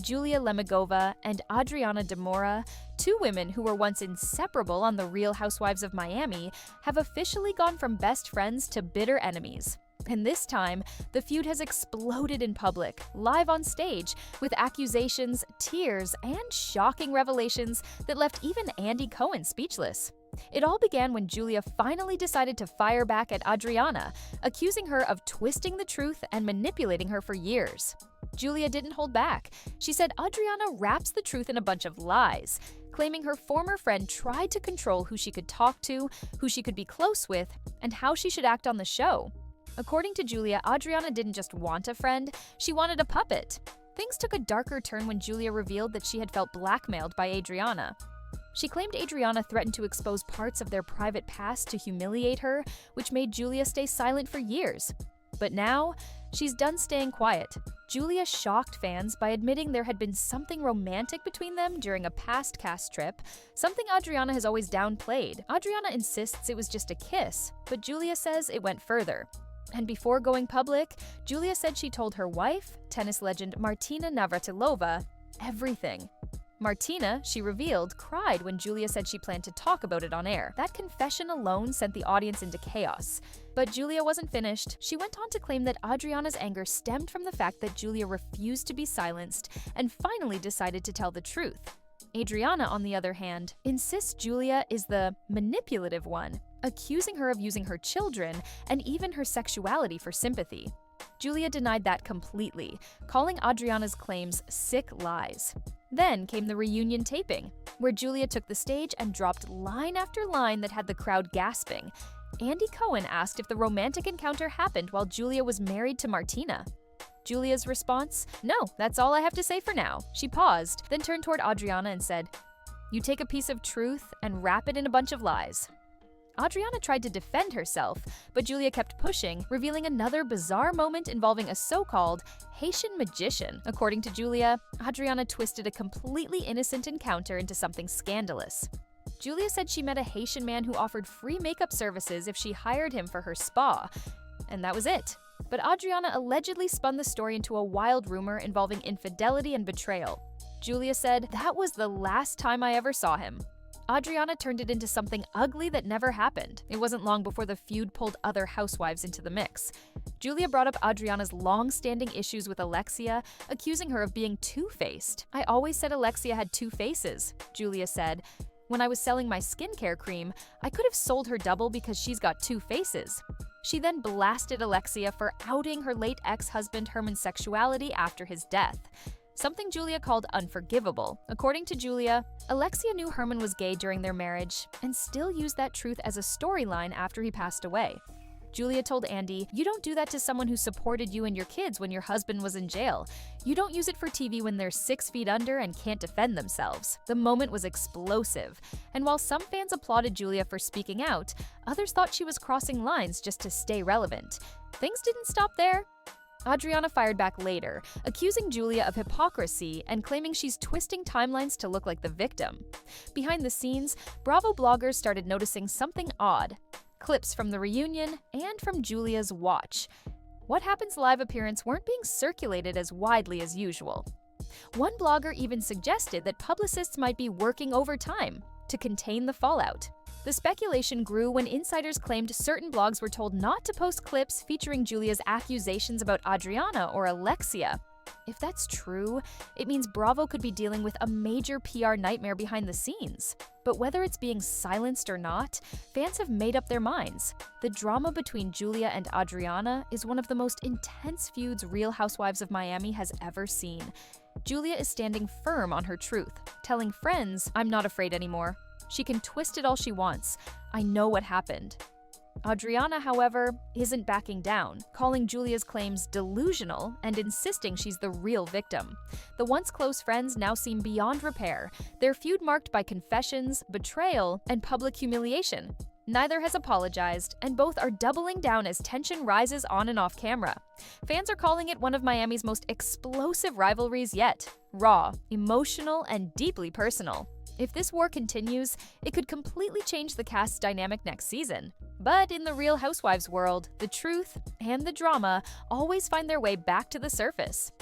Julia Lemigova and Adriana de Moura, two women who were once inseparable on the Real Housewives of Miami, have officially gone from best friends to bitter enemies. And this time, the feud has exploded in public, live on stage, with accusations, tears, and shocking revelations that left even Andy Cohen speechless. It all began when Julia finally decided to fire back at Adriana, accusing her of twisting the truth and manipulating her for years. Julia didn't hold back. She said Adriana wraps the truth in a bunch of lies, claiming her former friend tried to control who she could talk to, who she could be close with, and how she should act on the show. According to Julia, Adriana didn't just want a friend, she wanted a puppet. Things took a darker turn when Julia revealed that she had felt blackmailed by Adriana. She claimed Adriana threatened to expose parts of their private past to humiliate her, which made Julia stay silent for years. But now, she's done staying quiet. Julia shocked fans by admitting there had been something romantic between them during a past cast trip, something Adriana has always downplayed. Adriana insists it was just a kiss, but Julia says it went further. And before going public, Julia said she told her wife, tennis legend Martina Navratilova, everything. Martina, she revealed, cried when Julia said she planned to talk about it on air. That confession alone sent the audience into chaos. But Julia wasn't finished. She went on to claim that Adriana's anger stemmed from the fact that Julia refused to be silenced and finally decided to tell the truth. Adriana, on the other hand, insists Julia is the manipulative one, accusing her of using her children and even her sexuality for sympathy. Julia denied that completely, calling Adriana's claims sick lies. Then came the reunion taping, where Julia took the stage and dropped line after line that had the crowd gasping. Andy Cohen asked if the romantic encounter happened while Julia was married to Martina. Julia's response? No, that's all I have to say for now. She paused, then turned toward Adriana and said, "You take a piece of truth and wrap it in a bunch of lies." Adriana tried to defend herself, but Julia kept pushing, revealing another bizarre moment involving a so-called Haitian magician. According to Julia, Adriana twisted a completely innocent encounter into something scandalous. Julia said she met a Haitian man who offered free makeup services if she hired him for her spa, and that was it. But Adriana allegedly spun the story into a wild rumor involving infidelity and betrayal. Julia said, "That was the last time I ever saw him." Adriana turned it into something ugly that never happened. It wasn't long before the feud pulled other housewives into the mix. Julia brought up Adriana's long-standing issues with Alexia, accusing her of being two-faced. "I always said Alexia had two faces," Julia said. "When I was selling my skincare cream, I could have sold her double because she's got two faces." She then blasted Alexia for outing her late ex-husband Herman's sexuality after his death, something Julia called unforgivable. According to Julia, Alexia knew Herman was gay during their marriage and still used that truth as a storyline after he passed away. Julia told Andy, "You don't do that to someone who supported you and your kids when your husband was in jail. You don't use it for TV when they're 6 feet under and can't defend themselves." The moment was explosive, and while some fans applauded Julia for speaking out, others thought she was crossing lines just to stay relevant. Things didn't stop there. Adriana fired back later, accusing Julia of hypocrisy and claiming she's twisting timelines to look like the victim. Behind the scenes, Bravo bloggers started noticing something odd: clips from the reunion and from Julia's watch. What Happens Live appearance weren't being circulated as widely as usual. One blogger even suggested that publicists might be working overtime to contain the fallout. The speculation grew when insiders claimed certain blogs were told not to post clips featuring Julia's accusations about Adriana or Alexia. If that's true, it means Bravo could be dealing with a major PR nightmare behind the scenes. But whether it's being silenced or not, fans have made up their minds. The drama between Julia and Adriana is one of the most intense feuds Real Housewives of Miami has ever seen. Julia is standing firm on her truth, telling friends, "I'm not afraid anymore. She can twist it all she wants. I know what happened." Adriana, however, isn't backing down, calling Julia's claims delusional and insisting she's the real victim. The once close friends now seem beyond repair, their feud marked by confessions, betrayal, and public humiliation. Neither has apologized, and both are doubling down as tension rises on and off camera. Fans are calling it one of Miami's most explosive rivalries yet. Raw, emotional, and deeply personal. If this war continues, it could completely change the cast's dynamic next season. But in the Real Housewives world, the truth and the drama always find their way back to the surface.